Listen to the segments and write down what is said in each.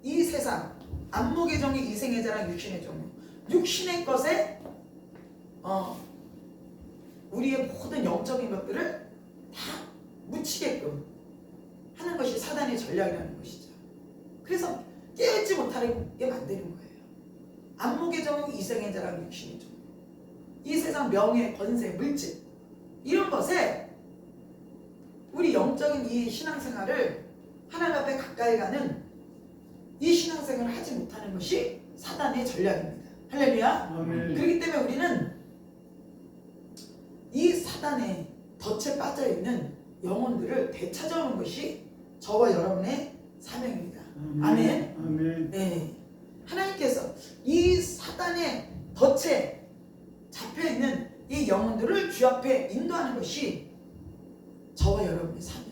이 세상 안목의 정의, 이생의 자랑, 육신의 종류, 육신의 것에 우리의 모든 영적인 것들을 다 묻히게끔 하는 것이 사단의 전략이라는 것이죠. 그래서 깨닫지 못하게 만드는 거예요. 안목의 정의, 이생의 자랑, 육신의 종류, 이 세상 명예, 권세, 물질 이런 것에 우리 영적인 이 신앙생활을 하나님 앞에 가까이 가는 이 신앙생활을 하지 못하는 것이 사단의 전략입니다. 할렐루야. 아멘. 그렇기 때문에 우리는 이 사단의 덫에 빠져있는 영혼들을 되찾아오는 것이 저와 여러분의 사명입니다. 아멘. 아멘. 네. 하나님께서 이 사단의 덫에 잡혀있는 이 영혼들을 주 앞에 인도하는 것이 저와 여러분의 사명입니다.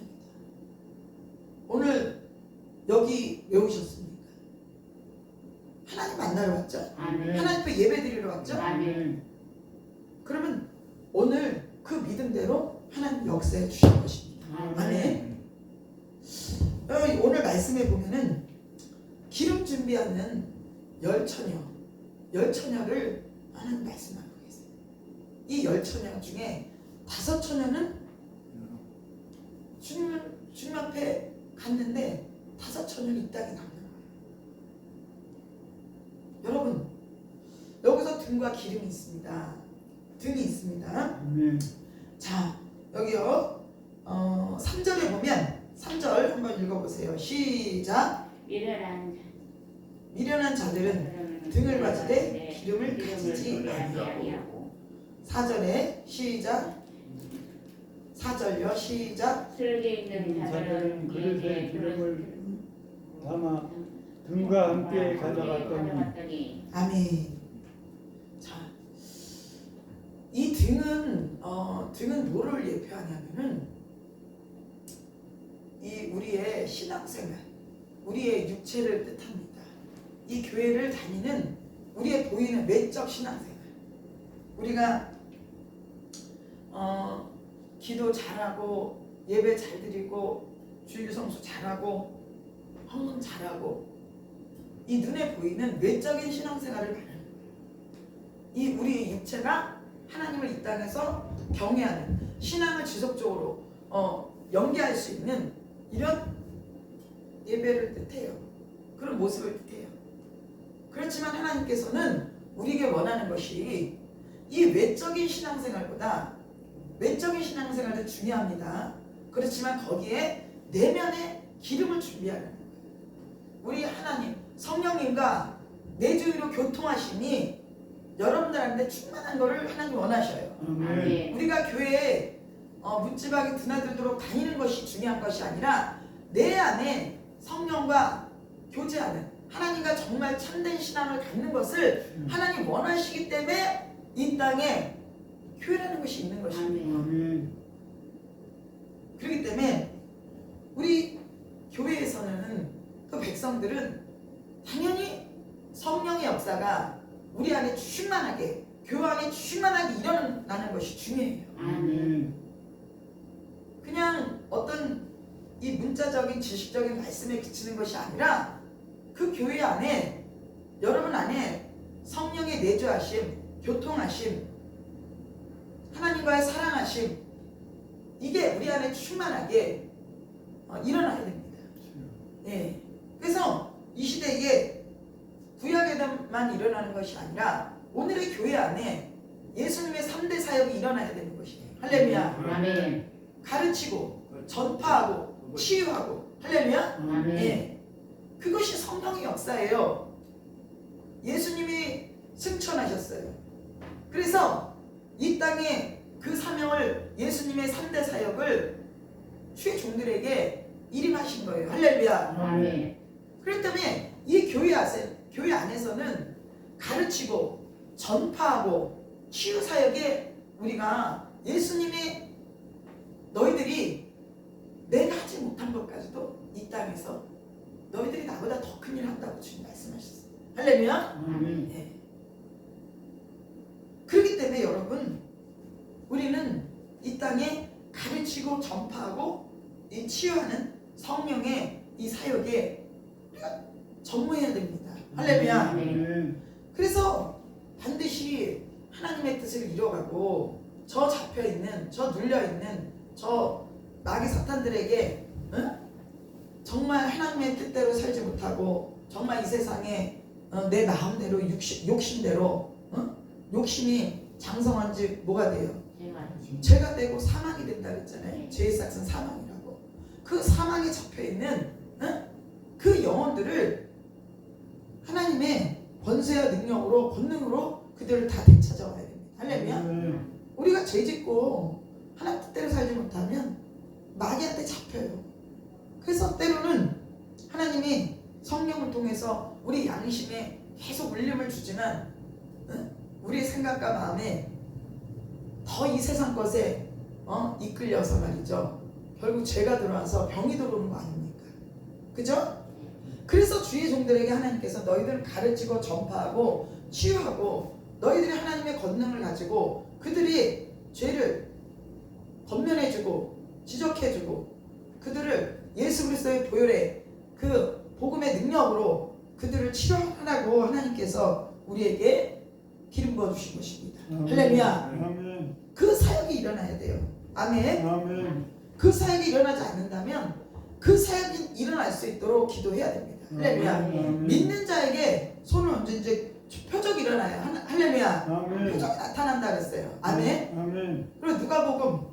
오늘 여기 왜 오셨습니까? 하나님 만나러 왔죠? 아멘. 하나님 앞에 예배 드리러 왔죠? 아멘. 그러면 오늘 그 믿음대로 하나님 역사해 주실 것입니다. 아멘. 오늘 말씀에 보면은 기름 준비하는 열처녀를 하나님 말씀하고 계세요. 이 열처녀 중에 5처녀는 주님 앞에 갔는데 5처녀는 이 땅에 남는 거예요. 여러분, 여기서 등과 기름이 있습니다. 등이 있습니다. 아멘. 자, 여기요 3절에 보면 3절 한번 읽어보세요. 시작. 미련한 자들은 등을 가지되 기름을 가지지 아니하고. 4절에 시작. 4절요 시작. 슬게 있는 자들은 그릇에 기름을 담아 등과 함께 가져갔더니. 아멘. 자, 이 등은 뭐를 예표하냐면은 이 우리의 신앙생활, 우리의 육체를 뜻합니다. 이 교회를 다니는 우리의 보이는 외적 신앙생활, 우리가 기도 잘하고 예배 잘 드리고 주일 성수 잘하고 헌금 잘하고 이 눈에 보이는 외적인 신앙생활을 말하는 거예요. 이 우리의 육체가 하나님을 이 땅에서 경외하는 신앙을 지속적으로 연계할 수 있는 이런 예배를 뜻해요. 그런 모습을 뜻해요. 그렇지만 하나님께서는 우리에게 원하는 것이 이 외적인 신앙생활보다 외적인 신앙생활도 중요합니다. 그렇지만 거기에 내면의 기름을 준비하는 거예요. 우리 하나님 성령님과 내주위로 교통하심이 여러분들한테 충만한 것을 하나님 원하셔요. 아멘. 우리가 교회에 묻지막이 드나들도록 다니는 것이 중요한 것이 아니라 내 안에 성령과 교제하는 하나님과 정말 참된 신앙을 갖는 것을 하나님 원하시기 때문에 이 땅에 교회라는 것이 있는 것입니다. 아멘. 그렇기 때문에 우리 교회에서는 또 백성들은 당연히 성령의 역사가 우리 안에 충만하게, 교회 안에 충만하게 일어나는 것이 중요해요. 아멘. 그냥 어떤 이 문자적인 지식적인 말씀에 그치는 것이 아니라 그 교회 안에, 여러분 안에 성령의 내주하심, 교통하심, 하나님과의 사랑하심, 이게 우리 안에 충만하게 일어나야 됩니다. 예. 그래서 이 시대에 구약에만 일어나는 것이 아니라 오늘의 교회 안에 예수님의 3대 사역이 일어나야 되는 것이에요. 할렐루야. 아멘. 가르치고 전파하고 치유하고. 할렐루야. 아멘. 예. 그것이 성령의 역사예요. 예수님이 승천하셨어요. 그래서 이 땅에 그 사명을, 예수님의 3대 사역을 주의 종들에게 일임하신 거예요. 할렐루야. 아멘. 그렇기 때문에 이 교회 안에서는 가르치고 전파하고 치유 사역에 우리가 예수님이 너희들이 내가 하지 못한 것까지도 이 땅에서 너희들이 나보다 더 큰 일 한다고 주님 말씀하셨어요. 할렐루야. 아멘. 예. 그렇기 때문에 여러분, 우리는 이 땅에 가르치고 전파하고 이 치유하는 성령의 이 사역에 우리가 전무해야 됩니다. 할렐루야. 아멘. 그래서 반드시 하나님의 뜻을 이뤄가고 저 잡혀있는, 저 눌려있는 저 마귀 사탄들에게 정말 하나님의 뜻대로 살지 못하고 정말 이 세상에 내 마음대로 욕심대로 욕심이 장성한지 뭐가 돼요? 죄가 되고 사망이 된다 그랬잖아요. 죄의 삭은 사망이라고. 그 사망에 잡혀있는 그 영혼들을 하나님의 권세와 능력으로 권능으로 그들을 다 되찾아와야 됩니다. 할렐루야. 우리가 죄짓고 하나님 뜻대로 살지 못하면 마귀한테 잡혀요. 그래서 때로는 하나님이 성령을 통해서 우리 양심에 계속 울림을 주지만 우리의 생각과 마음에 더 이 세상 것에 이끌려서 말이죠. 결국 죄가 들어와서 병이 들어오는 거 아닙니까? 그죠? 그래서 주의 종들에게 하나님께서 너희들을 가르치고 전파하고 치유하고 너희들이 하나님의 권능을 가지고 그들이 죄를 권면해주고 지적해주고 그들을 예수 그리스도의 보혈의 그 복음의 능력으로 그들을 치료하라고 하나님께서 우리에게 기름 부어주신 것입니다. 할렐루야. 아멘. 그 사역이 일어나야 돼요. 아멘. 아멘. 그 사역이 일어나지 않는다면 그 사역이 일어날 수 있도록 기도해야 됩니다. 할렐루야. 아멘. 믿는 자에게 손을 얹은 이제 표적이 일어나요. 할렐루야. 아멘. 표적이 나타난다 그랬어요. 아멘. 아멘. 그리고 누가복음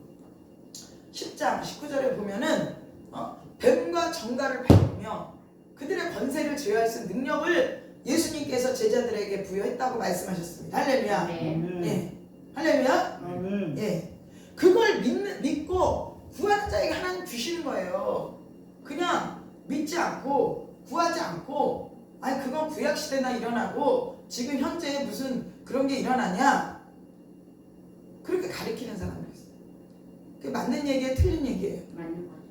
10장 19절에 보면은 뱀과 정갈을 밟으며 그들의 권세를 제어할 수 있는 능력을 예수님께서 제자들에게 부여했다고 말씀하셨습니다. 할렐루야. 아멘. 예. 할렐루야. 아멘. 예. 그걸 믿고 구하는 자에게 하나님 주시는 거예요. 그냥 믿지 않고 구하지 않고 아니 그건 구약 시대나 일어나고 지금 현재 무슨 그런 게 일어나냐 그렇게 가리키는 사람들이 있어요. 그게 맞는 얘기예요, 틀린 얘기예요? 맞는 거죠.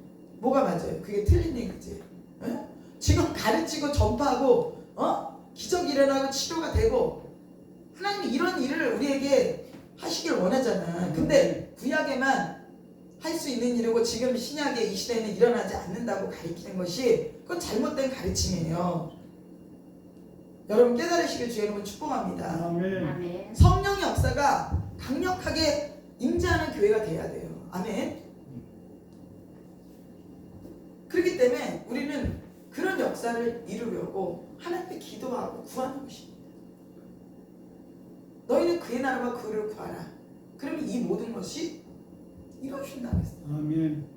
뭐가 맞아요? 그게 틀린 얘기지. 에? 지금 가르치고 전파하고 기적이 일어나고 치료가 되고 하나님이 이런 일을 우리에게 하시길 원하잖아. 근데 구약에만 할 수 있는 일이고 지금 신약의 이 시대에는 일어나지 않는다고 가리키는 것이 그건 잘못된 가르침이에요. 여러분 깨달으시길 주의 이름으로 축복합니다. 아멘. 아멘. 성령의 역사가 강력하게 임재하는 교회가 돼야 돼요. 아멘. 그렇기 때문에 우리는 그런 역사를 이루려고 하나님께 기도하고 구하는 것입니다. 너희는 그의 나라와 그를 구하라. 그러면 이 모든 것이 이루어진다고 했어요. 아멘.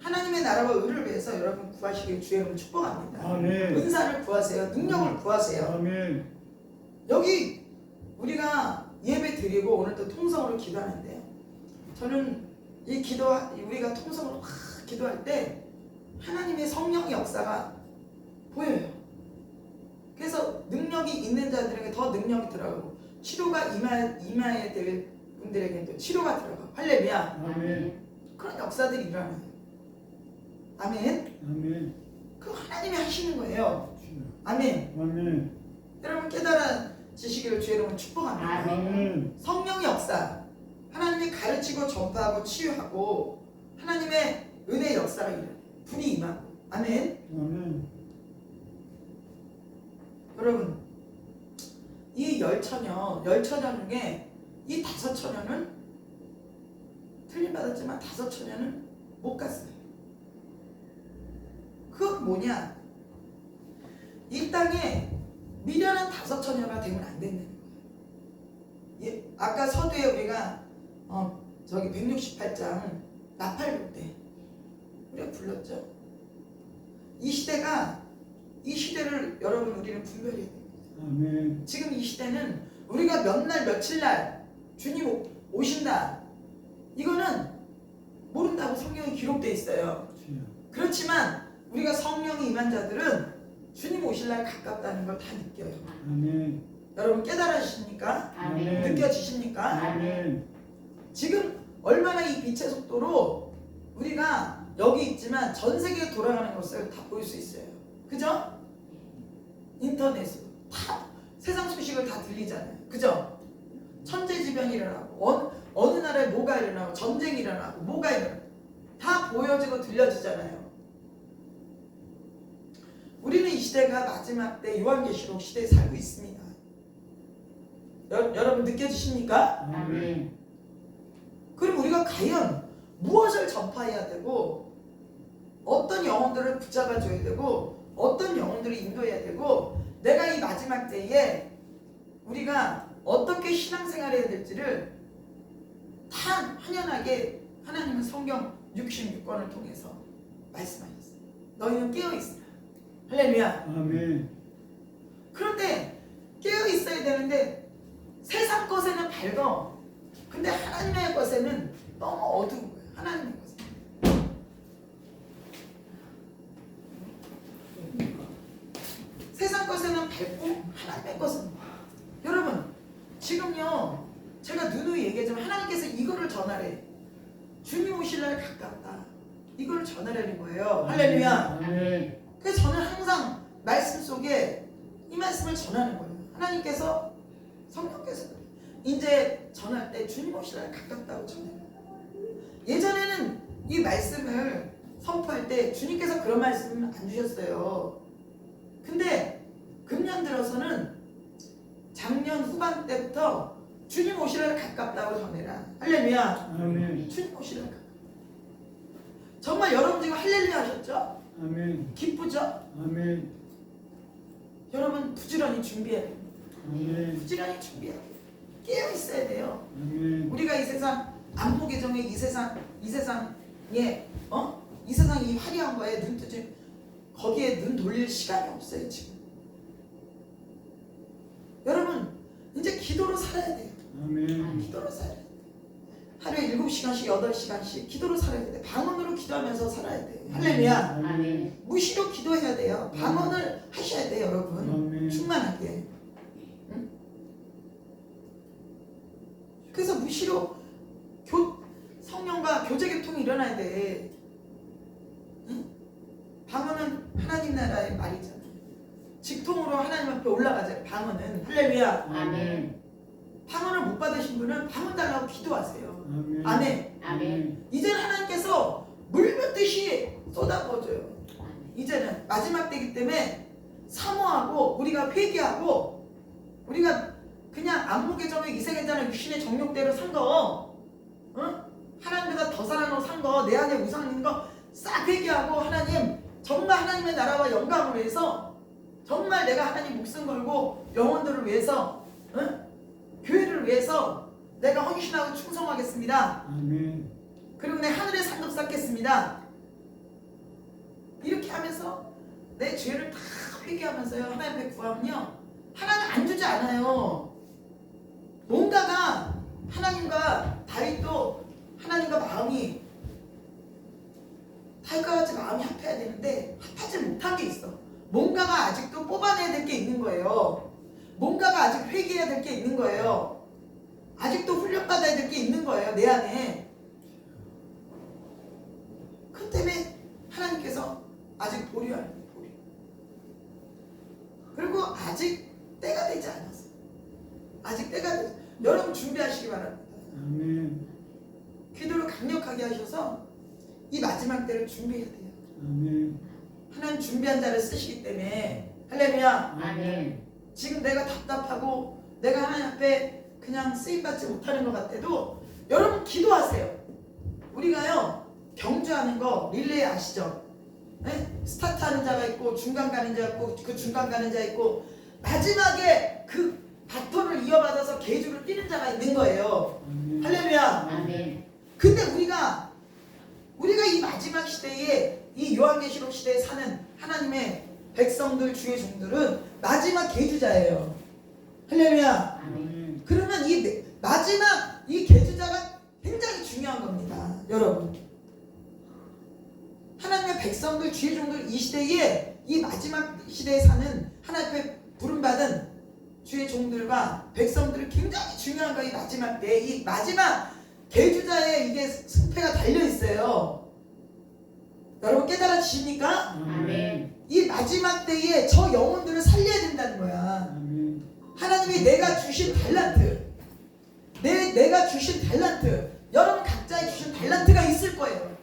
하나님의 나라와 의를 위해서 여러분 구하시길 주의 이름으로 축복합니다. 아멘. 은사를 구하세요. 능력을 구하세요. 아멘. 여기 우리가 예배 드리고 오늘 또 통성으로 기도하는데요. 저는 이 우리가 통성으로 확 기도할 때 하나님의 성령의 역사가 보여요. 그래서 능력이 있는 자들에게 더 능력이 들어가고 치료가 임해야 될 분들에게도 치료가 들어가고 할렐루야. 아멘. 그런 역사들이 일어나요. 아멘. 아멘. 그거 하나님이 하시는 거예요. 아멘. 아멘. 여러분 깨달아지시기를 주의 이름으로 축복합니다. 아멘. 성령의 역사, 하나님이 가르치고 전파하고 치유하고 하나님의 은혜의 역사가 일어나요. 불이 임하고. 아멘. 아멘. 여러분 이 열처녀 중에 이 5처녀는 틀림받았지만 5처녀는 못 갔어요. 그건 뭐냐? 이 땅에 미련한 5처녀가 되면 안 된다는 거예요. 예, 아까 서두에 우리가 저기 168장 나팔불 때 우리가 불렀죠. 이 시대를 여러분 우리는 분별해야 됩니다. 아멘. 지금 이 시대는 우리가 몇 날 며칠 날 주님 오신다 이거는 모른다고 성경에 기록되어 있어요. 그렇지만 우리가 성령이 임한 자들은 주님 오실 날 가깝다는 걸 다 느껴요. 아멘. 여러분 깨달으십니까? 아멘. 느껴지십니까? 아멘. 지금 얼마나 이 빛의 속도로 우리가 여기 있지만 전 세계에 돌아가는 것을 다 볼 수 있어요. 그죠? 인터넷으로 다 세상 소식을 다 들리잖아요. 그죠? 천재지변이 일어나고 어느 나라에 뭐가 일어나고 전쟁이 일어나고 뭐가 일어나고 다 보여지고 들려지잖아요. 우리는 이 시대가 마지막 때 요한계시록 시대에 살고 있습니다. 여러분 느껴지십니까? 아멘. 그럼 우리가 과연 무엇을 전파해야 되고 어떤 영혼들을 붙잡아줘야 되고 어떤 영혼들을 인도해야 되고 내가 이 마지막 때에 우리가 어떻게 신앙생활해야 될지를 다 환연하게 하나님은 성경 66권을 통해서 말씀하셨어요. 너희는 깨어있으라. 할렐루야. 아멘. 그런데 깨어있어야 되는데 세상 것에는 밝어. 근데 하나님의 것에는 너무 어두운 거예요. 하나님의 것에. 세상 것에는 밝고 하나님의 것은 여러분 지금요 제가 누누이 얘기하지만 하나님께서 이거를 전하래. 주님 오실 날 가깝다. 이걸 전하라는 거예요. 할렐루야. 아멘. 그래서 저는 항상 말씀 속에 이 말씀을 전하는 거예요. 하나님께서 성령께서 이제 전할 때 주님 오실 날 가깝다고 전해요. 예전에는 이 말씀을 선포할 때 주님께서 그런 말씀을 안 주셨어요. 근데 금년 들어서는 작년 후반 때부터 주님 오실 날 가깝다고 전해라. 할렐루야. 아멘. 주님 오실 날 가깝다. 정말 여러분 지금 할렐루야 하셨죠? 아멘. 기쁘죠? 아멘. 여러분 부지런히 준비해야 돼요. 아멘. 부지런히 준비해야 돼요. 깨어 있어야 돼요. 아멘. 우리가 이 세상 안목의정의 이 세상에 이 세상 이 화려한 거에 눈 뜨지 거기에 눈 돌릴 시간이 없어요 지금. 여러분 이제 기도로 살아야 돼요. 아멘. 기도로 살아야 돼. 하루에 7시간씩 8시간씩 기도로 살아야 돼. 방언으로 기도하면서 살아야 돼. 할렐루야. 아멘. 무시로 기도해야 돼요. 방언을 하셔야 돼요 여러분. 아멘. 충만하게. 응? 그래서 무시로 성령과 교제교통이 일어나야 돼. 응? 방언은 하나님 나라의 말이잖아요. 직통으로 하나님 앞에 올라가잖아요. 방언은. 할렐루야. 아멘. 방언을 못 받으신 분은 방언 달라고 기도하세요. 아멘. 아멘. 아멘. 이제는 하나님께서 물 붓듯이 쏟아부어줘요. 아멘. 이제는 마지막 때이기 때문에 사모하고 우리가 회개하고 우리가 그냥 안목의 정의 이생애자는 육신의 정욕대로 산 거, 응? 하나님보다 더 사랑으로 산 거, 내 안에 우상 있는 거 싹 회개하고 하나님 정말 하나님의 나라와 영광을 위해서 정말 내가 하나님 목숨 걸고 영혼들을 위해서, 응? 교회를 위해서 내가 헌신하고 충성하겠습니다. 아멘. 그리고 내 하늘의 상급 쌓겠습니다. 이렇게 하면서 내 죄를 다 회개하면서요 하나님 앞에 구하면요 하나님 안 주지 않아요. 뭔가가 하나님과 다윗도 하나님과 마음이 다윗과 같이 마음이 합해야 되는데 합하지 못한 게 있어. 뭔가가 아직도 뽑아내야 될 게 있는 거예요. 뭔가가 아직 회개해야 될 게 있는 거예요. 아직도 훈련받아야 될 게 있는 거예요 내 안에. 그 때문에 하나님께서 아직 보류하는 거예요. 보류. 그리고 아직 때가 되지 않았어. 아직 때가 되지. 여러분 준비하시기 바랍니다. 아멘. 기도를 강력하게 하셔서 이 마지막 때를 준비해야 돼요. 아멘. 하나님 준비한 자를 쓰시기 때문에. 할렐루야. 아멘. 지금 내가 답답하고 내가 하나님 앞에 그냥 쓰임받지 못하는 것 같아도 여러분 기도하세요. 우리가요 경주하는 거 릴레이 아시죠? 네? 스타트 하는 자가 있고 중간 가는 자 있고 그 중간 가는 자 있고 마지막에 그 바톤을 이어받아서 계주를 뛰는 자가 있는 거예요. 아멘. 할렐루야. 아멘. 근데 우리가 이 마지막 시대에 이 요한계시록 시대에 사는 하나님의 백성들 주의 종들은 마지막 계주자예요. 할렐루야. 아멘. 그러면 이 마지막 이 계주자가 굉장히 중요한 겁니다. 여러분 하나님의 백성들 주의 종들 이 시대에 이 마지막 시대에 사는 하나님의 부름받은 주의 종들과 백성들이 굉장히 중요한 거예요. 이 마지막 때 이 마지막 계주자의 이게 승패가 달려있어요. 여러분 깨달아지십니까? 아멘. 이 마지막 때에 저 영혼들을 살려야 된다는 거야. 아멘. 하나님이 내가 주신 달란트, 내가 주신 달란트, 여러분 각자의 주신 달란트가 있을 거예요.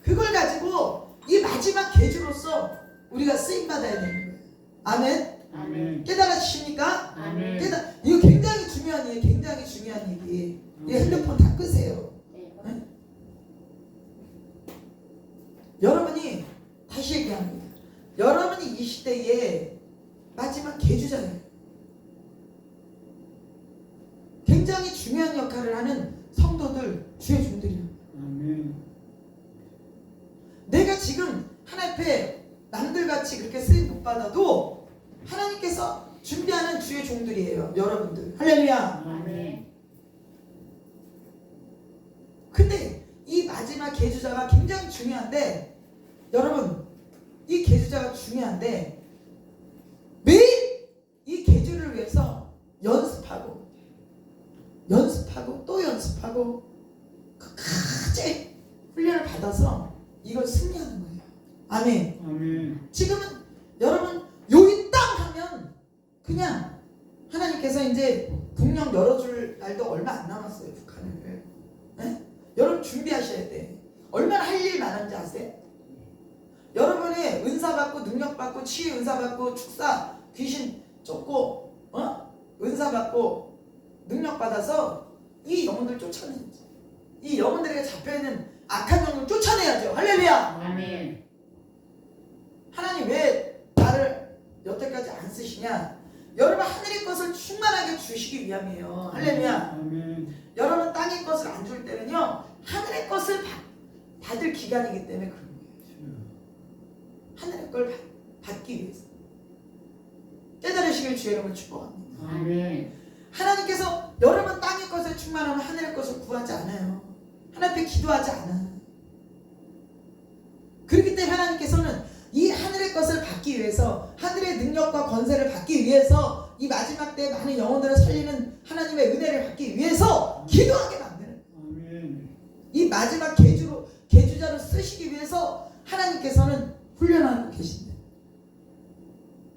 그걸 가지고 이 마지막 계주로서 우리가 쓰임 받아야 되는 거예요. 아멘. 아멘. 깨달아지십니까? 아멘. 이거 굉장히 중요한 얘기, 굉장히 중요한 얘기. 이 핸드폰 다 끄세요. 네. 여러분이 다시 얘기합니다. 여러분이 이 시대에 마지막 계주자예요. 굉장히 중요한 역할을 하는 성도들, 주의 종들이에요. 아멘. 내가 지금 하나님 앞에 남들같이 그렇게 쓰임 못 받아도 하나님께서 준비하는 주의 종들이에요. 여러분들. 할렐루야. 아멘. 근데 이 마지막 계주자가 굉장히 중요한데, 여러분, 이 계주자가 중요한데 매일 이 계주를 위해서 연습하고 또 연습하고 끝까지 훈련을 받아서 이걸 승리하는 거예요. 아멘. 아멘. 지금은 여러분 여기 땅 하면 그냥 하나님께서 이제 국령 열어줄 날도 얼마 안 남았어요. 북한을. 네? 여러분 준비하셔야 돼. 얼마나 할 일 많은지 아세요? 여러분의 은사 받고 능력 받고 치유 은사 받고 축사 귀신 쫓고 은사 받고 능력 받아서 이 영혼들 쫓아내야죠. 이 영혼들에게 잡혀있는 악한 영혼을 쫓아내야죠. 할렐루야. 아멘. 하나님 왜 나를 여태까지 안 쓰시냐? 여러분 하늘의 것을 충만하게 주시기 위함이에요. 할렐루야. 아멘. 여러분 땅의 것을 안 줄 때는요 하늘의 것을 받을 기간이기 때문에 그런 거예요. 하늘의 걸 받기 위해서 깨달으시길 주의 이름으로 축복합니다. 아멘. 하나님께서 여러분 땅의 것에 충만하면 하늘의 것을 구하지 않아요. 하나님 앞에 기도하지 않아요. 그렇기 때문에 하나님께서는 이 하늘의 것을 받기 위해서, 하늘의 능력과 권세를 받기 위해서, 이 마지막 때 많은 영혼들을 살리는 하나님의 은혜를 받기 위해서 기도하게 만드는 거예요. 아멘. 이 마지막 계주자로 쓰시기 위해서 하나님께서는 훈련하고 계신다.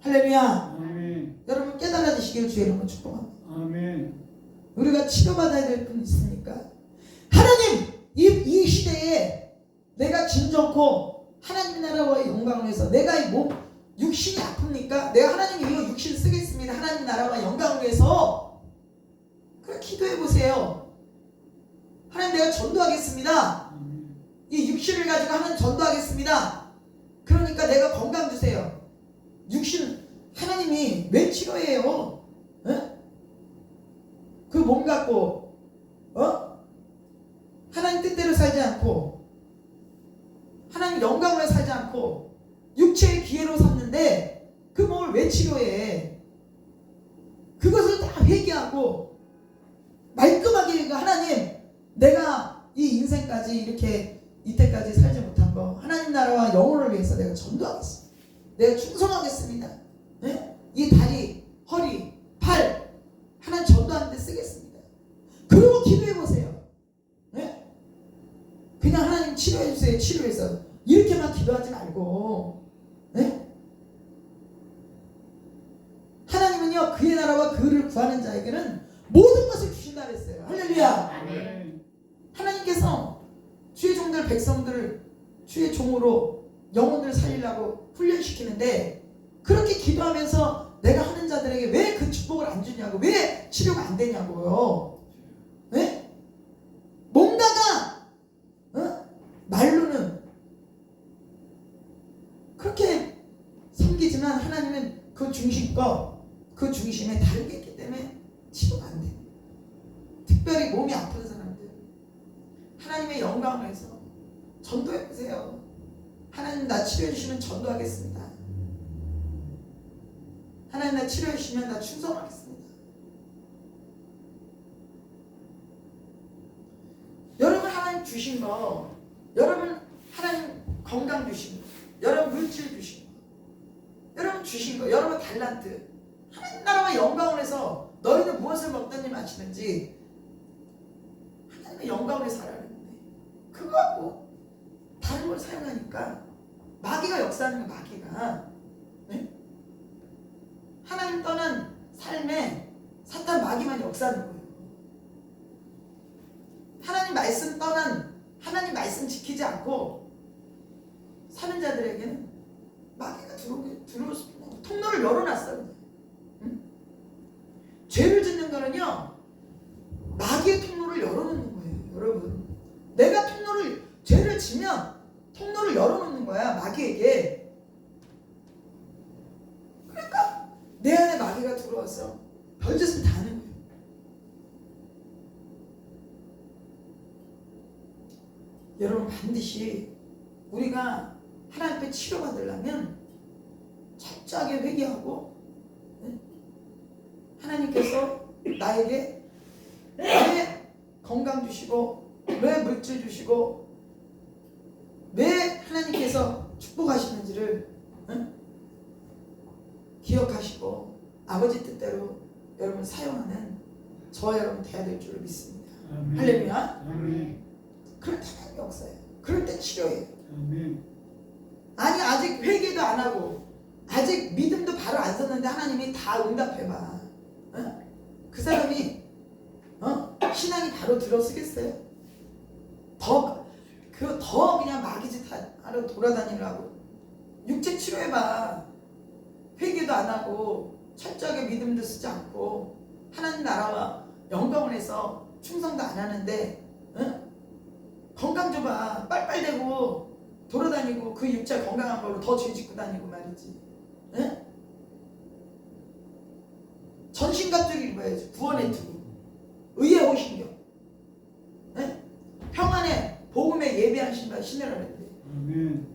할렐루야. 아멘. 여러분 깨달아지시길 주의 이름으로 축복합니다. 아멘. 우리가 치료받아야 될 분 있습니까? 하나님, 이 시대에 내가 진 좋고 하나님 나라와의 영광을 위해서 내가 이 몸 육신이 아픕니까? 내가 하나님 이거 육신 쓰겠습니다. 하나님 나라와 영광을 위해서. 그래 기도해 보세요. 하나님 내가 전도하겠습니다. 아멘. 이 육신을 가지고 하나님 전도하겠습니다. 그러니까 내가 건강 주세요. 육신 하나님이 왜 치료해요? 그 몸 갖고 하나님 뜻대로 살지 않고 하나님 영광으로 살지 않고 육체의 기회로 삼는데 그 몸을 왜 치료해? 그것을 다 회개하고 말끔하게 하나님 내가 이 인생까지 이렇게 이때까지 살지 못한 거 하나님 나라와 영혼을 위해서 내가 전도하겠습니다. 내가 충성하겠습니다. 네? 이 다리, 허리, 팔 하나님 전도하는 데 쓰겠습니다. 그리고 기도해 보세요. 네? 그냥 하나님 치료해 주세요. 치료해서 이렇게만 기도하지 말고 네? 하나님은요 그의 나라와 그를 구하는 자에게는 모든 것을 주신다 그랬어요. 할렐루야. 아멘. 하나님께서 주의 종들 백성들을 주의 종으로 영혼들을 살리려고 훈련시키는데 그렇게 기도하면서 내가 하는 자들에게 왜 그 축복을 안 주냐고, 왜 치료가 안 되냐고요. 네? 뭔가가 말로는 그렇게 섬기지만 하나님은 그 중심과 그 중심에 다르게 있기 때문에 치료가 안 돼요. 특별히 몸이 아픈 사람들 하나님의 영광을 위해서 전도해보세요. 하나님 나 치료해주시면 전도하겠습니다. 하나님 나 치료해주시면 나 충성하겠습니다. 여러분 하나님 주신 거, 여러분 하나님 건강 주신 거, 여러분 물질 주신 거, 여러분 주신 거, 여러분 달란트, 하나님 나라와 영광을 해서 너희는 무엇을 먹든지 마시든지 하나님의 영광을 살아야 그거 갖고 다른 걸 사용하니까 마귀가 역사하는 거 마귀가 네? 하나님 떠난 삶에 사탄 마귀만 역사하는 거예요. 하나님 말씀 떠난 하나님 말씀 지키지 않고 사는 자들에게는 마귀가 열어놨어. 응? 죄를 짓는 거는요, 마귀의 통로를 열어놓는 거예요, 여러분. 내가 죄를 지면 통로를 열어놓는 거야, 마귀에게. 그러니까 내 안에 마귀가 들어와서 별짓을 다 하는 거예요. 여러분, 반드시 우리가 하나님 앞에 치료받으려면 철저하게 회개하고, 하나님께서 나에게 왜 건강 주시고, 왜 물질 주시고, 왜 하나님께서 축복하시는지를 기억하시고 아버지 뜻대로 여러분 사용하는 저와 여러분 돼야 될 줄을 믿습니다. 아멘. 할렐루야. 아멘. 그럴 때 하나님이 없어요. 그럴 때 치료해요. 아멘. 아니, 아직 회개도 안 하고 아직 믿음도 바로 안 섰는데 하나님이 다 응답해봐. 그 사람이 신앙이 바로 들어서겠어요? 더 그냥 마귀짓 하러 돌아다니려고. 육체 치료해봐. 회개도 안 하고 철저하게 믿음도 쓰지 않고 하나님 나라와 영광을 해서 충성도 안 하는데 건강 줘봐. 빨빨대고 돌아다니고 그 육체 건강한 걸로 더 죄 짓고 다니고 말이지. 전신갑주를 입어야지. 구원의 투구, 의의 호신경, 평안의 복음에 예배한 신발 신으라는데. 아멘.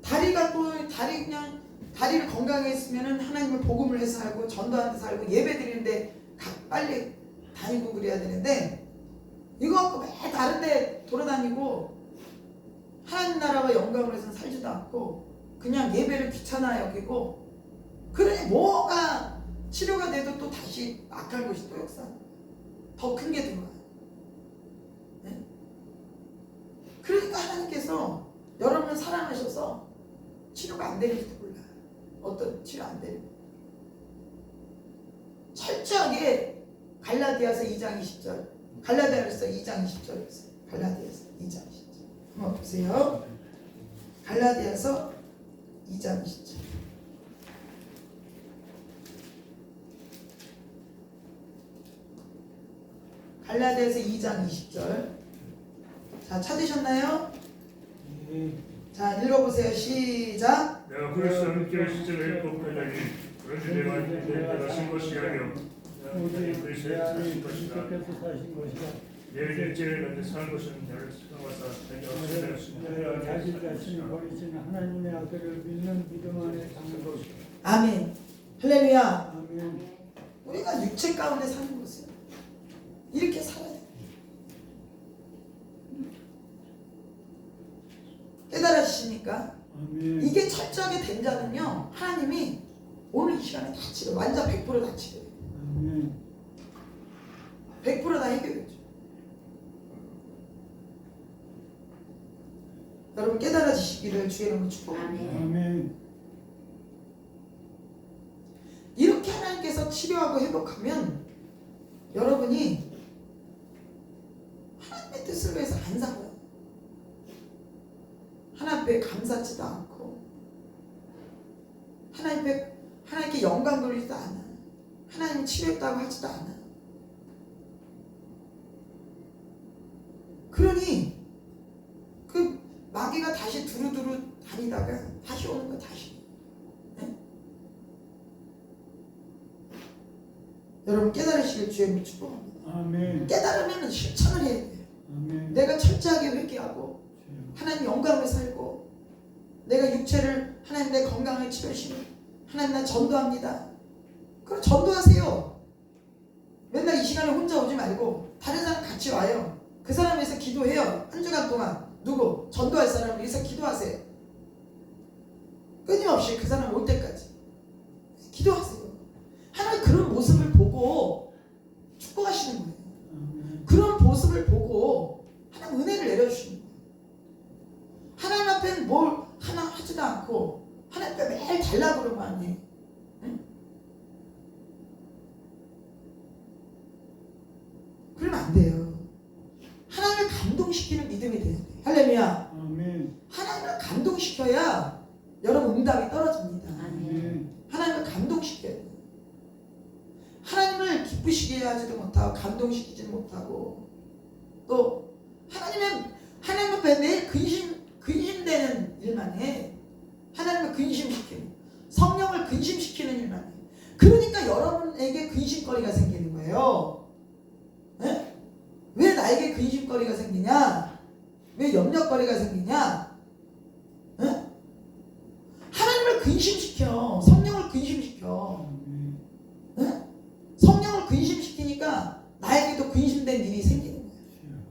다리를 건강하게 했으면은 하나님을 복음을 해서 살고 전도하는 데 살고 예배 드리는데 빨리 다니고 그래야 되는데, 이거 갖고 매 다른 데 돌아다니고 하나님 나라와 영광을 해서 살지도 않고 그냥 예배를 귀찮아 여기고, 그러니 뭐가 치료가 돼도 또 다시 악한 것이 또 역사 더 큰 게 들어와요. 그러니까 하나님께서 여러분을 사랑하셔서 치료가 안 되는지도 몰라요. 어떤 치료 안 되는, 철저하게 갈라디아서 2장 20절, 갈라디아서 2장 20절, 갈라디아서 2장 20절 한번 보세요. 갈라디아서 2장 20절. 갈라디아서 2장 20절. 자, 찾으셨나요? 예. 자, 읽어보세요. 시작. 내가 그리스도와 함께 십자가에 못 달리니 그런지 내가 신 것이 아니요 오직 그리스도에 내 안에 사신 것이다. 그리스도께서 사신 것이다. 내 일제를 가운데 사는 것은 나를 사랑하사 자기 너희가 없으려 자기 자신을 버리신 하나님의 아들을 믿는 믿음 안에 사는 것이다. 아멘. 할렐루야. 아멘. 우리가 육체 가운데 사는 것은 이렇게 살아야 돼. 깨달아지십니까? 아멘. 이게 철저하게 된 자는요, 하나님이 오늘 이 시간에 다 치료, 완전 100%다 치료해요. 아멘. 100%다 해결해줘. 여러분 깨달아지시기를 주의 이름으로 축복합니다. 아멘. 아멘. 이렇게 하나님께서 치료하고 회복하면 여러분이 하나님의 뜻을 위해서 안 살아요. 하나님께 감사치도 않고 하나님께 영광 돌리지도 않아. 하나님 치료했다고 하지도 않아. 그러니 그 마귀가 다시 두루두루 다니다가 다시 오는 거 다시. 여러분 깨달으시길 주의 이름으로 축복합니다. 아멘. 깨달으면 실천을 해야 돼요. 아멘. 내가 철저하게 회개하고 하나님 영광을 살고, 내가 육체를 하나님 내 건강을 치료하시면 하나님 나 전도합니다. 그럼 전도하세요. 맨날 이 시간에 혼자 오지 말고 다른 사람 같이 와요. 그 사람 위해서 기도해요. 한 주간 동안 누구 전도할 사람을 위해서 기도하세요. 끊임없이 그 사람 올 때까지 기도하세요. 하나님 그런 모습을 보고 축복하시는 거예요. 아멘. 그런 모습을 보고 하나님 은혜를 내려주시는 거예요. 하나님 앞에는 뭘 하나 하지도 않고 하나님 앞에 매일 달라고 그러면 해. 응? 그러면 안 돼요. 하나님을 감동시키는 믿음이 돼야 돼요. 할렐루야. 아멘. 하나님을 감동시켜야 여러분 응답이 떨어집니다. 아멘. 아멘. 감동시켜야 돼. 하나님을 기쁘시게 하지도 못하고 감동시키지도 못하고 또 하나님 앞에 매일 근심되는 일만 해. 하나님을 근심시키는, 성령을 근심시키는 일만 해. 그러니까 여러분에게 근심거리가 생기는 거예요. 네? 왜 나에게 근심거리가 생기냐? 왜 염려거리가 생기냐? 네? 하나님을 근심시켜. 성령을 근심시켜. 네? 성령을 근심시키니까 나에게도 근심된 일이 생기는 거예요.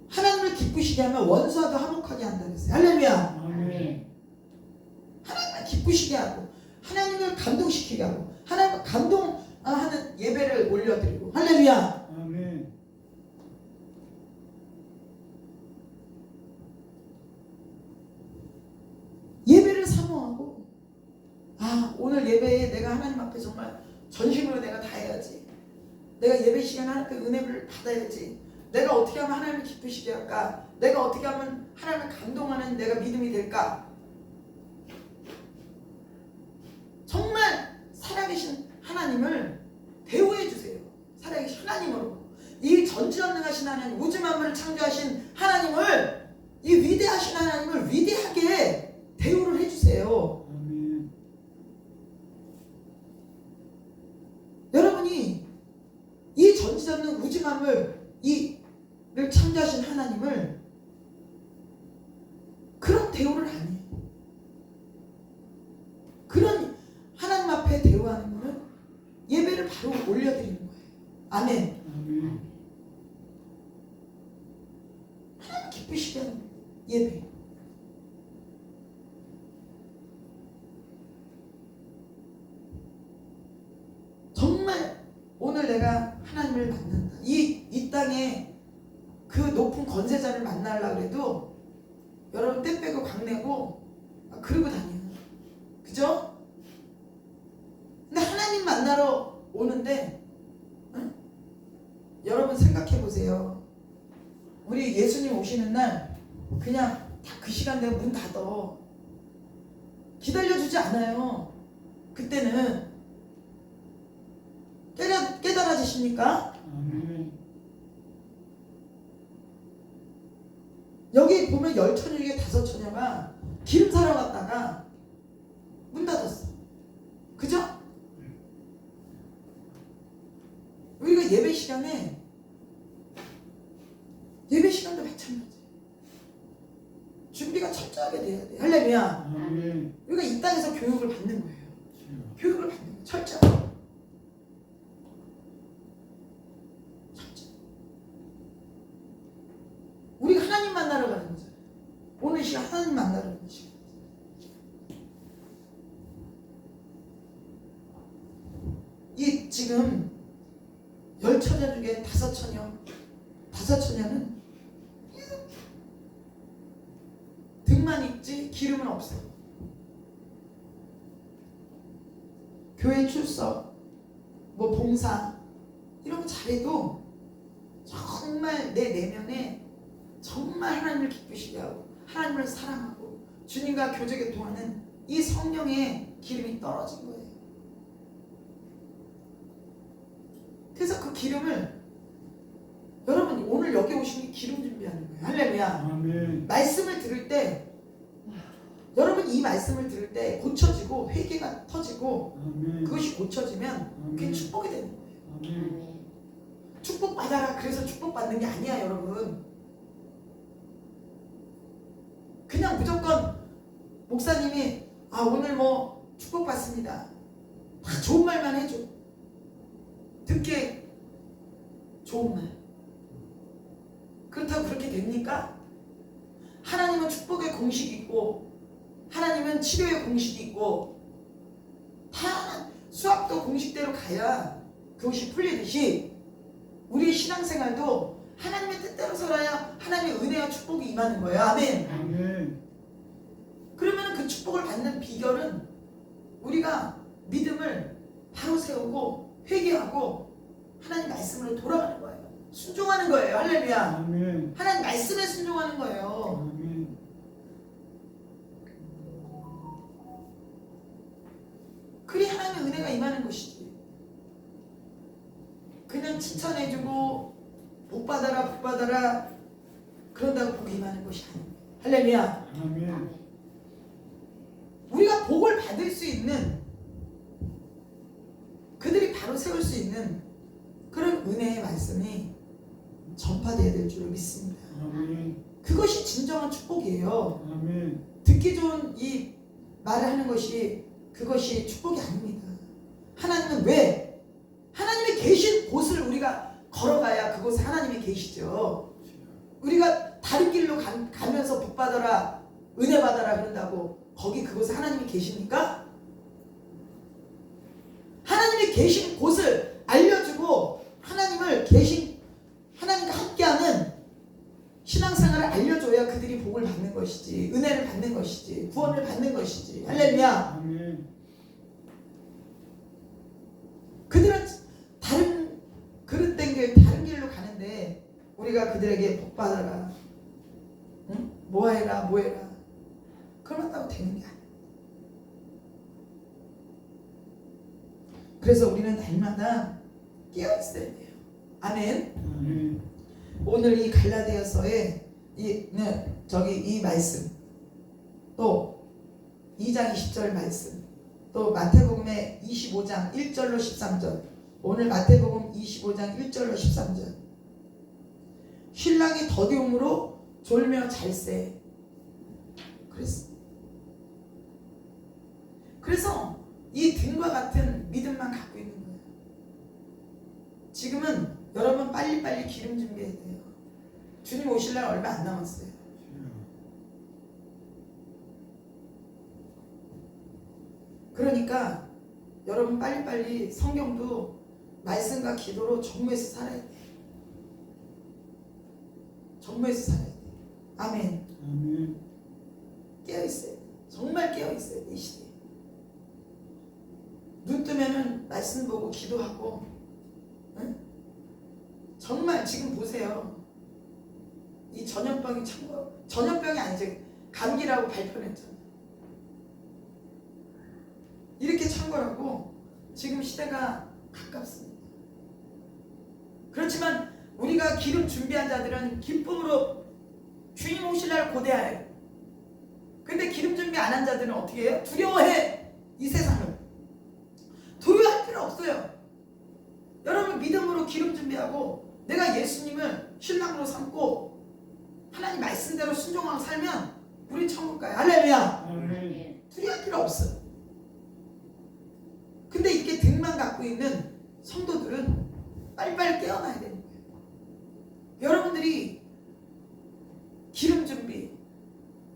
하나님을 기쁘시게 하면 원수와도 화목하게 한다 그랬어요. 할렐루야. 아멘. 하나님을 기쁘시게 하고 하나님을 감동시키게 하고 하나님을 감동하는 예배를 올려드리고 할렐루야. 아멘. 예배를 사모하고 오늘 예배에 내가 하나님 앞에 정말 전심으로 내가 다 해야지. 내가 예배 시간에 하나님께 은혜를 받아야지. 내가 어떻게 하면 하나님을 기쁘시게 할까? 내가 어떻게 하면 하나님을 감동하는 내가 믿음이 될까? 정말 살아계신 하나님을 대우해 주세요. 살아계신 하나님으로. 이 전지전능하신 하나님, 우주 만물을 창조하신 하나님을, 이 위대하신 하나님을 위대하게 대우를 해주세요. 아멘. 여러분이 이 전지전능 우주 만물 이를 창조하신 하나님을 그런 대우를 안 해요. 그런 하나님 앞에 대우하는 거는 예배를 바로 올려드리는 거예요. 아멘. 아멘. 하나님 기쁘시게 하는 예배. 정말 오늘 내가 하나님을 만난다. 이 땅에 그 높은 권세자를 만나려고 해도 여러분 때 빼고 광내고 그러고 다녀요. 그죠? 근데 하나님 만나러 오는데 여러분 생각해 보세요. 우리 예수님 오시는 날 그냥 다 그 시간 되면 문 닫어. 기다려주지 않아요. 그때는 깨달아지십니까? 아멘. 여기 보면 10처녀 중에 5처녀가 기름 사러 갔다가 문 닫았어. 그죠? 우리가 예배 시간도 마찬가지. 준비가 철저하게 돼야 돼. 할렐루야. 아멘. 우리가 이 땅에서 교육을 받는 거예요. 교육을 받는 거예요. 철저하게. 우리가 하나님 만나러 가는 거잖아요. 오늘 시간 하나님 만나러 가는 시간. 이 지금 10처녀 중에 5처녀는 등만 있지 기름은 없어. 교회 출석, 뭐 봉사 이런 거 잘해도 정말 내 내면에 정말 하나님을 기쁘시게 하고 하나님을 사랑하고 주님과 교제에 통하는 이 성령의 기름이 떨어진 거예요. 그래서 그 기름을 여러분 오늘 여기 오신 게 기름 준비하는 거예요. 할렐루야. 아멘. 말씀을 들을 때 여러분 이 말씀을 들을 때 고쳐지고 회개가 터지고 아멘. 그것이 고쳐지면 그게 아멘. 축복이 되는 거예요. 아멘. 축복 받아라 그래서 축복 받는 게 아니야 여러분. 그냥 무조건 목사님이 오늘 뭐 축복 받습니다 다 좋은 말만 해줘. 듣게 좋은 말. 그렇다고 그렇게 됩니까? 하나님은 축복의 공식이 있고 하나님은 치료의 공식이 있고 다 수학도 공식대로 가야 그것이 풀리듯이 우리 신앙생활도 하나님의 뜻대로 살아야 하나님의 은혜와 축복이 임하는 거예요. 아멘. 아멘. 그러면 그 축복을 받는 비결은 우리가 믿음을 바로 세우고 회개하고 하나님 말씀으로 돌아가는 거예요. 순종하는 거예요. 할렐루야. 아멘. 하나님 말씀에 순종하는 거예요. 아멘. 그리 하나님의 은혜가 임하는 것이지. 그냥 칭찬해주고 복 받아라 복 받아라 그런다고 복이 임하는 것이 아닙니다. 할렐루야. 아멘. 우리가 복을 받을 수 있는, 그들이 바로 세울 수 있는 그런 은혜의 말씀이 전파되어야 될 줄을 믿습니다. 아멘. 그것이 진정한 축복이에요. 아멘. 듣기 좋은 이 말을 하는 것이, 그것이 축복이 아닙니다. 하나님은 왜? 하나님이 계신 곳을 우리가 걸어가야 그곳에 하나님이 계시죠. 우리가 다른 길로 가면서 복 받아라 은혜 받아라 그런다고 거기 그곳에 하나님이 계십니까? 하나님이 계신 곳을 알려주고 하나님과 함께하는 신앙생활을 알려줘야 그들이 복을 받는 것이지, 은혜를 받는 것이지, 구원을 받는 것이지. 할렐루야. 아멘. 그들은 다른 그릇된 길, 다른 길로 가는데 우리가 그들에게 복 받아라, 응? 뭐해라 그런다고 되는 게 아니야. 그래서 우리는 날마다 깨어 있어야 돼요. 아멘. 아멘. 오늘 이 갈라디아서의 이 말씀, 또 2장 20절 말씀, 또 마태복음의 25장 1절로 13절, 오늘 마태복음 25장 1절로 13절. 신랑이 더디움으로 졸며 잘세. 그래서 이 등과 같은 믿음만 갖고 있는 거예요. 지금은 여러분 빨리빨리 기름 준비해야 돼요. 주님 오실 날 얼마 안 남았어요. 그러니까 여러분 빨리빨리 성경도 말씀과 기도로 정부해서 살아야 돼요. 정부해서 살아야 돼요. 아멘. 아멘. 깨어있어요. 정말 깨어있어요. 이 시대에. 눈 뜨면은 말씀 보고 기도하고, 응? 정말 지금 보세요. 이 전염병이 전염병이 아니지, 감기라고 발표했잖아요. 이렇게 창궐하고 지금 시대가 가깝습니다. 그렇지만 우리가 기름 준비한 자들은 기쁨으로 주님 오실 날 고대하여. 근데 기름 준비 안 한 자들은 어떻게 해요? 두려워해. 이 세상을. 두려워할 필요 없어요. 여러분 믿음으로 기름 준비하고 내가 예수님을 신랑으로 삼고 하나님 말씀대로 순종하고 살면 우리 천국 가요. 할렐루야. 아멘. 두려워할 필요 없어요. 근데 이렇게 등만 갖고 있는 성도들은 빨리빨리 깨어나야 되는 거예요. 여러분들이 기름 준비,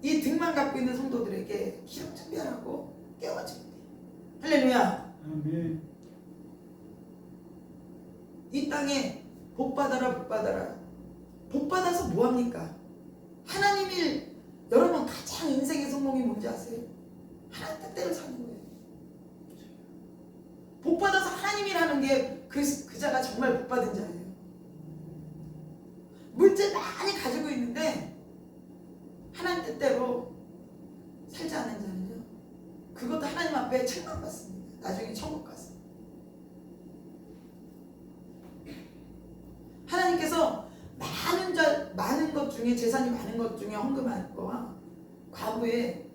이 등만 갖고 있는 성도들에게 기름 준비하라고 깨워주면 돼요. 할렐루야. 아멘. 이 땅에 복 받아라 복 받아라. 복 받아서 뭐합니까? 하나님이 여러분 가장 인생의 성공이 뭔지 아세요? 하나님 뜻대로 사는 거예요. 복 받아서 하나님이라는 게 그 자가 정말 복 받은 자예요. 물질 많이 가지고 있는데 하나님 뜻대로 살지 않은 자는요, 그것도 하나님 앞에 책망받습니다. 나중에 천국 가서. 하나님께서 많은 것 중에, 재산이 많은 것 중에 헌금한 거와 과부에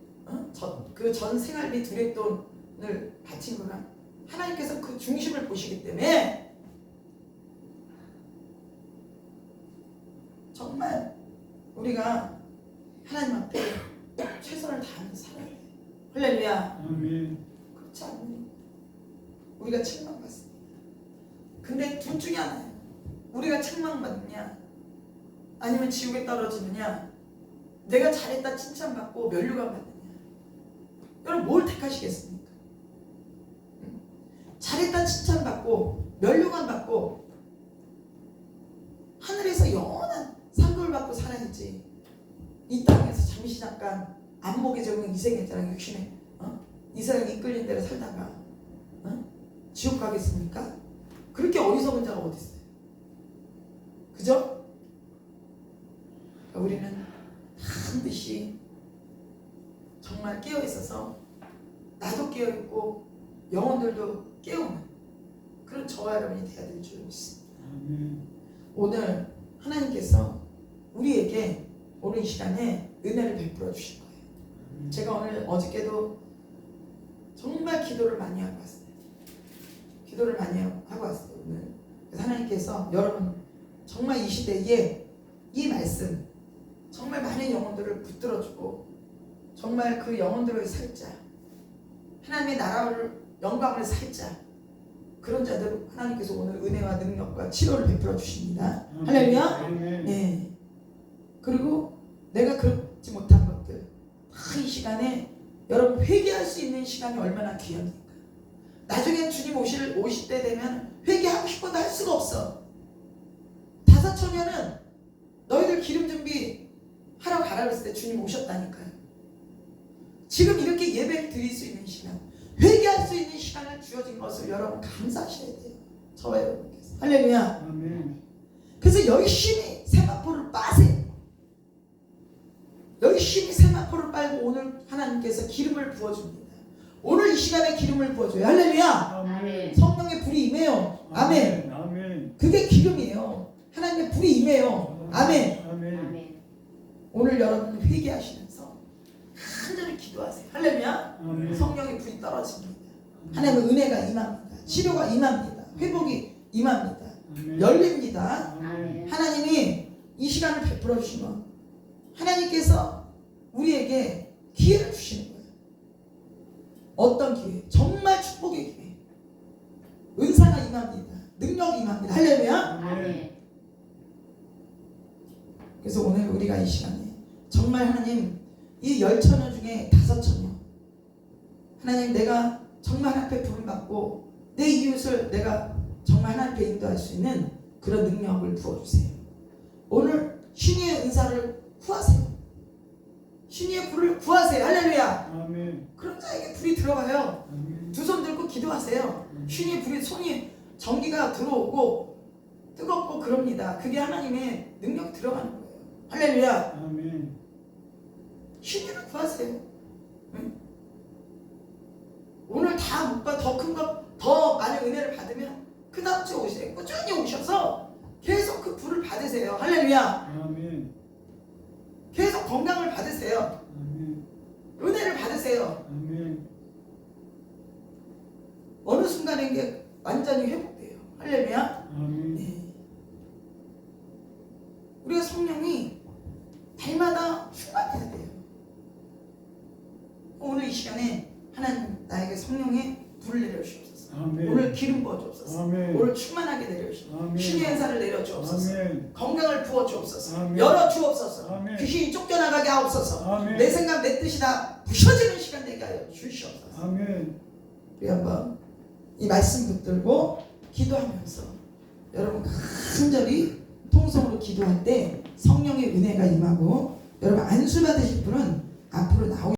그 전 생활비 두렛돈을 바친 거랑 하나님께서 그 중심을 보시기 때문에 정말 우리가 하나님 앞에 최선을 다하면서 살아야 돼요. 할렐루야. 아멘. 그렇지 않으면 우리가 책망받습니다. 근데 둘 중에 하나예요. 우리가 책망받느냐 아니면 지옥에 떨어지느냐, 내가 잘했다 칭찬받고 면류관 받느냐. 여러분 뭘 택하시겠습니까? 잘했다 칭찬받고 면류관 받고 하늘에서 영원한 상급을 받고 살아야지, 이 땅에서 잠시 잠깐 안목에 적은 이생의 자랑 육신에 이 세상 이끌린 대로 살다가 지옥 가겠습니까? 그렇게 어리석은 자가 어디 있어요? 그죠? 그러니까 우리는 반드시 정말 깨어 있어서, 나도 깨어 있고 영혼들도 깨우는 그런 저와 여러분이 되어야 될 줄 믿습니다. 아멘. 오늘 하나님께서 우리에게 오늘 이 시간에 은혜를 베풀어 주실 거예요. 제가 오늘 어저께도 정말 기도를 많이 하고 왔어요. 기도를 많이 하고 왔어요. 오늘 그래서 하나님께서 여러분 정말 이 시대에 이 말씀 정말 많은 영혼들을 붙들어주고 정말 그 영혼들을 살자, 하나님의 나라를 영광을 살자, 그런 자들 하나님께서 오늘 은혜와 능력과 치료를 베풀어 주십니다. 할렐루야. 아멘. 네. 그리고 내가 그렇지 못한 것들 다 이 시간에 여러분 회개할 수 있는 시간이 얼마나 귀합니까? 나중에 주님 오실 때 되면 회개하고 싶어도 할 수가 없어. 5처녀는 너희들 기름 준비 하러 가라 그랬을 때 주님 오셨다니까요. 지금 이렇게 예배를 드릴 수 있는 시간, 회개할 수 있는 시간을 주어진 것을 여러분 감사하셔야 돼요. 저와 여러분께서. 할렐루야. 아멘. 그래서 열심히 세마포를 빠세요. 열심히 세마포를 빨고 오늘 하나님께서 기름을 부어줍니다. 오늘 이 시간에 기름을 부어줘요. 할렐루야. 아멘. 성령의 불이 임해요. 아멘. 아멘. 그게 기름이에요. 하나님의 불이 임해요. 아멘. 아멘. 아멘. 오늘 여러분 회개하시면서 간절히 기도하세요. 할렐루야. 아멘. 성령의 불이 떨어집니다. 하나님의 은혜가 임합니다. 치료가 임합니다. 회복이 임합니다. 아멘. 열립니다. 아멘. 하나님이 이 시간을 베풀어 주시면 하나님께서 우리에게 기회를 주시는 거예요. 어떤 기회? 정말 축복의 기회. 은사가 임합니다. 능력이 임합니다. 할렐루야. 아멘. 그래서 오늘 우리가 이 시간에 정말 하나님 이 10처녀 중에 5처녀 하나님 내가 정말 하나님 앞에 부름받고 내 이웃을 내가 정말 하나님 앞에 인도할 수 있는 그런 능력을 부어주세요. 오늘 신의의 은사를 구하세요. 신의의 불을 구하세요. 할렐루야. 아멘. 그런 자에게 불이 들어가요. 아멘. 두 손 들고 기도하세요. 신의의 불이 손이 전기가 들어오고 뜨겁고 그럽니다. 그게 하나님의 능력이 들어가는 거예요. 할렐루야. 아멘. 신의를 구하세요. 응? 오늘 다 못 받아 더 큰 것, 더 많은 은혜를 받으면 그 다음 주에 오세요. 꾸준히 오셔서 계속 그 불을 받으세요. 할렐루야. 아멘. 계속 건강을 받으세요. 아멘. 은혜를 받으세요. 아멘. 어느 순간에 이게 완전히 회복돼요. 할렐루야. 아멘. 네. 우리가 성령이 달마다 충만해야 돼요. 오늘 이 시간에 하나님 나에게 성령의 불을 내려주옵소서. 아멘. 오늘 기름 부어주옵소서. 아멘. 오늘 충만하게 내려주옵소서. 아멘. 신의 은사를 내려주옵소서. 아멘. 건강을 부어주옵소서. 아멘. 열어주옵소서. 아멘. 귀신이 쫓겨나가게 하옵소서. 아멘. 내 생각 내 뜻이 다 부셔지는 시간 되게 하여 주시옵소서. 아멘. 우리 한번 이 말씀 붙들고 기도하면서 여러분 간절히 통성으로 기도할 때 성령의 은혜가 임하고 여러분 안수 받으실 분은 앞으로 나오시옵소서.